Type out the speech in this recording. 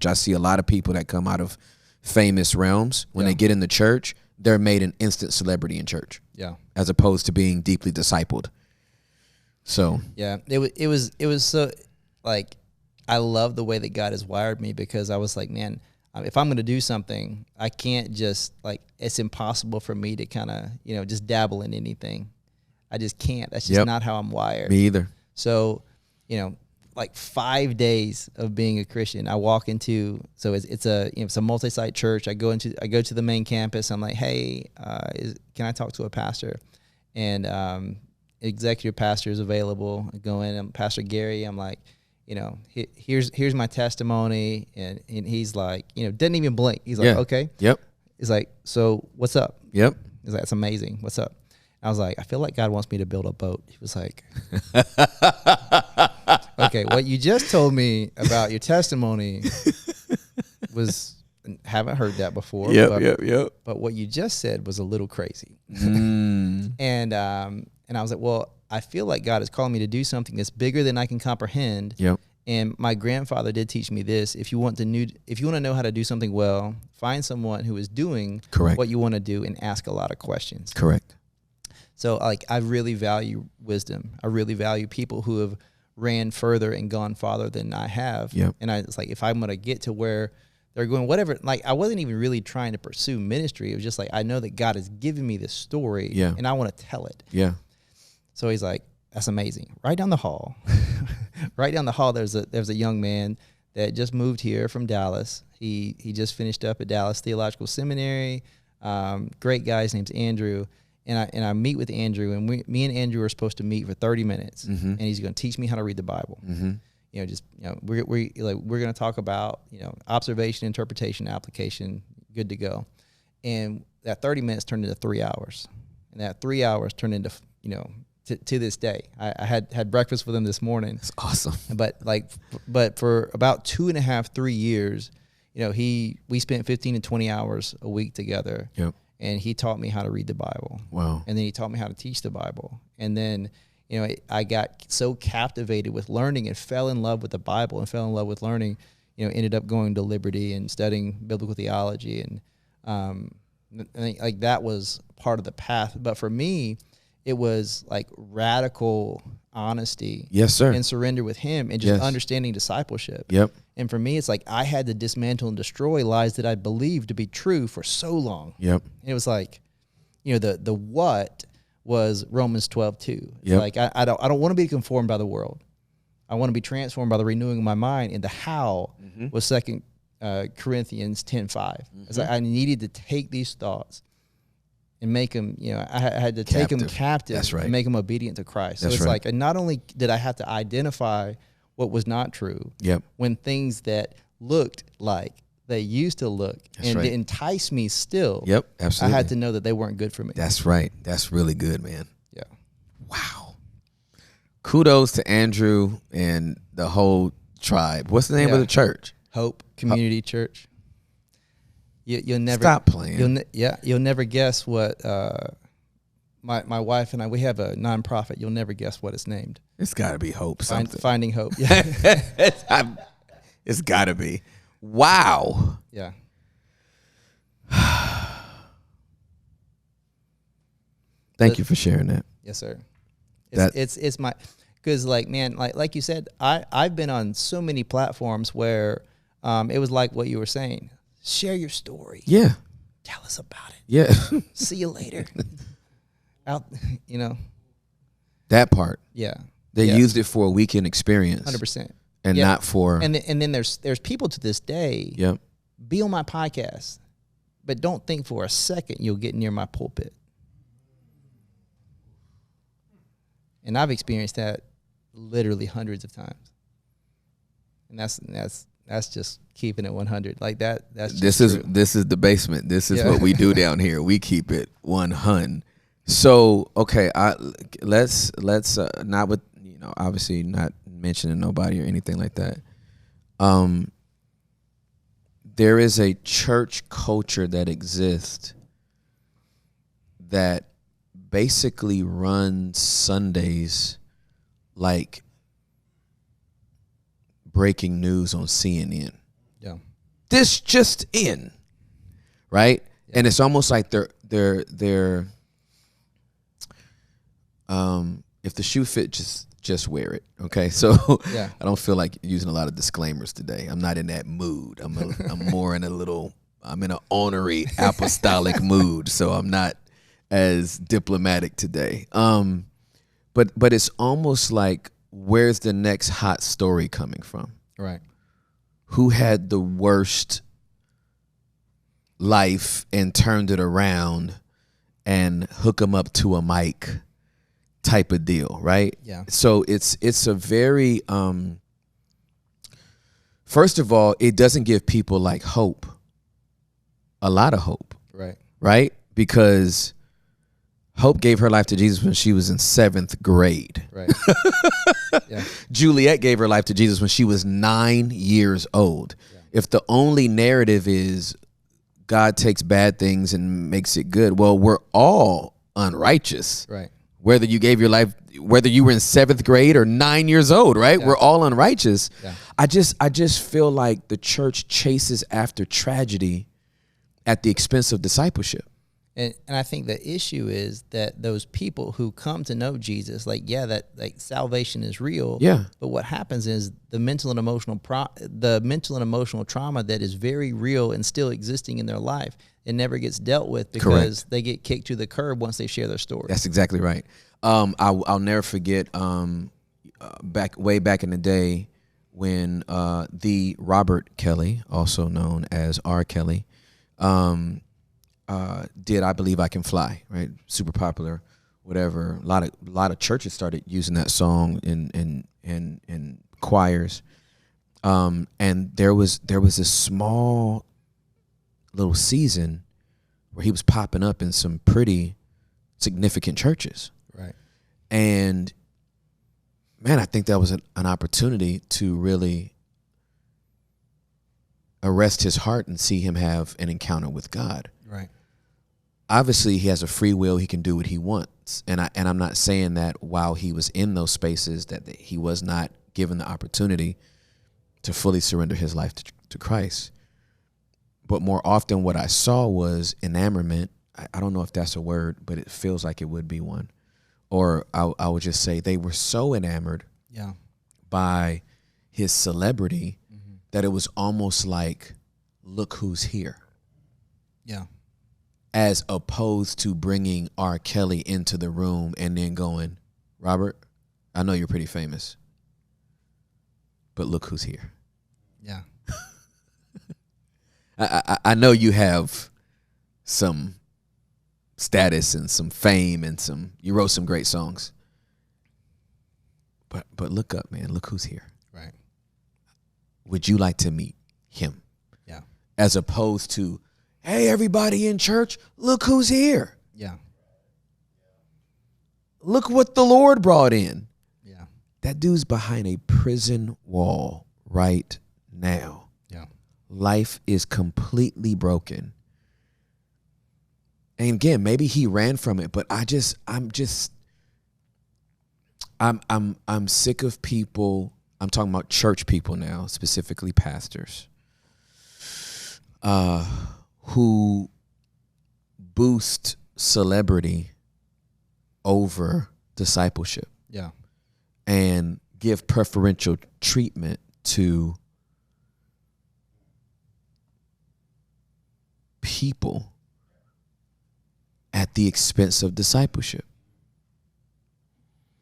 I see a lot of people that come out of famous realms. When they get in the church, they're made an instant celebrity in church. Yeah. As opposed to being deeply discipled. So. Yeah. It was so, like, I love the way that God has wired me, because I was like, man, if I'm going to do something, I can't just, like, it's impossible for me to kind of, just dabble in anything. I just can't. That's just not how I'm wired. Me either. So, like 5 days of being a Christian, I walk into, so it's a multi-site church. I go to the main campus. I'm like, hey, can I talk to a pastor? And executive pastor is available. I go in, I'm Pastor Gary. I'm like, here's my testimony. And he's like, doesn't even blink. He's like, okay. Yep. He's like, so what's up? Yep. He's like, that's amazing. What's up? I was like, I feel like God wants me to build a boat. He was like, okay, what you just told me about your testimony was, haven't heard that before. Yep. But what you just said was a little crazy. And I was like, well, I feel like God is calling me to do something that's bigger than I can comprehend. Yep. And my grandfather did teach me this: if you want to know how to do something well, find someone who is doing what you want to do and ask a lot of questions. Correct. So, like, I really value wisdom. I really value people who have ran further and gone farther than I have. Yep. And it's like, if I'm going to get to where they're going, whatever, like, I wasn't even really trying to pursue ministry. It was just like, I know that God has given me this story, and I want to tell it. Yeah. So he's like, that's amazing. Right down the hall, there's a young man that just moved here from Dallas. He just finished up at Dallas Theological Seminary. Great guy. His name's Andrew. And I meet with Andrew, and me and Andrew are supposed to meet for 30 minutes, and he's going to teach me how to read the Bible. We're going to talk about observation, interpretation, application. Good to go. And that 30 minutes turned into 3 hours, and that 3 hours turned into to this day. I had breakfast with him this morning. That's awesome. But for about 2.5, 3 years, we spent 15 to 20 hours a week together. Yep. And he taught me how to read the Bible. Wow. And then he taught me how to teach the Bible. And then, I got so captivated with learning and fell in love with the Bible and fell in love with learning, ended up going to Liberty and studying biblical theology. And I think, like, that was part of the path. But for me, it was like radical honesty. Yes, sir. And surrender with him, and just understanding discipleship. Yep. And for me, it's like I had to dismantle and destroy lies that I believed to be true for so long. Yep. And it was like, the what was Romans 12:2. It's like I don't want to be conformed by the world. I want to be transformed by the renewing of my mind. And the how was 2 Corinthians 10:5. It's like I needed to take these thoughts and make them, I had to take them captive. That's right. And make them obedient to Christ. So That's it's right. like, and not only did I have to identify what was not true, when things that looked like they used to look, they entice me still. Yep, absolutely. I had to know that they weren't good for me. That's right. That's really good, man. Yeah. Wow. Kudos to Andrew and the whole tribe. What's the name of the church? Hope Community Church. You'll never stop playing. You'll never guess what. My wife and I, we have a nonprofit. You'll never guess what it's named. It's got to be Hope something. Finding Hope. Yeah. It's got to be. Wow. Yeah. Thank you for sharing that. Yes, sir. It's my, because like you said, I've been on so many platforms where it was like what you were saying. Share your story. Yeah. Tell us about it. Yeah. See you later. Out, That part. Yeah. They used it for a weekend experience. 100%. And not for. And then there's people to this day. Yep. Be on my podcast, but don't think for a second you'll get near my pulpit. And I've experienced that literally hundreds of times. And that's just keeping it 100. Like that. That's just this is the basement. This is what we do down here. We keep it 100. So okay, let's not with obviously not mentioning nobody or anything like that. There is a church culture that exists that basically runs Sundays like breaking news on CNN. Yeah. this just in, right? Yeah. And it's almost like they're if the shoe fit, just wear it. Okay, so Yeah. I don't feel like using a lot of disclaimers today. I'm not in that mood. I'm more in I'm in an ornery apostolic mood, so I'm not as diplomatic today. But it's almost like, where's the next hot story coming from? Right. Who had the worst life and turned it around and hook them up to a mic type of deal, right? Yeah. So it's a very first of all, it doesn't give people like hope, a lot of hope, right? Because Hope gave her life to Jesus when she was in 7th grade. Right. Yeah. Juliet gave her life to Jesus when she was 9 years old. Yeah. If the only narrative is God takes bad things and makes it good, well, we're all unrighteous. Right. Whether you gave your life, whether you were in 7th grade or 9 years old, right? Yeah. We're all unrighteous. Yeah. I just feel like the church chases after tragedy at the expense of discipleship. And I think the issue is that those people who come to know Jesus, that salvation is real. Yeah. But what happens is the mental and emotional trauma that is very real and still existing in their life, it never gets dealt with because Correct. They get kicked to the curb once they share their story. That's exactly right. I'll never forget way back in the day when the Robert Kelly, also known as R. Kelly, did I Believe I Can Fly, right? Super popular, whatever. A lot of churches started using that song in choirs. And there was this small little season where he was popping up in some pretty significant churches. Right. And man, I think that was an opportunity to really arrest his heart and see him have an encounter with God. Right. Obviously, he has a free will. He can do what he wants. And I'm not saying that while he was in those spaces that he was not given the opportunity to fully surrender his life to Christ. But more often what I saw was enamorment. I don't know if that's a word, but it feels like it would be one. Or I would just say they were so enamored by his celebrity that it was almost like, look who's here. Yeah. As opposed to bringing R. Kelly into the room and then going, Robert, I know you're pretty famous, but look who's here. Yeah. I know you have some status and some fame and you wrote some great songs, but look up, man. Look who's here. Right. Would you like to meet him? Yeah. As opposed to, hey, everybody in church, look who's here. Yeah. Look what the Lord brought in. Yeah. That dude's behind a prison wall right now. Yeah. Life is completely broken. And again, maybe he ran from it, but I'm sick of people. I'm talking about church people now, specifically pastors. Who boost celebrity over discipleship. Yeah. And give preferential treatment to people at the expense of discipleship.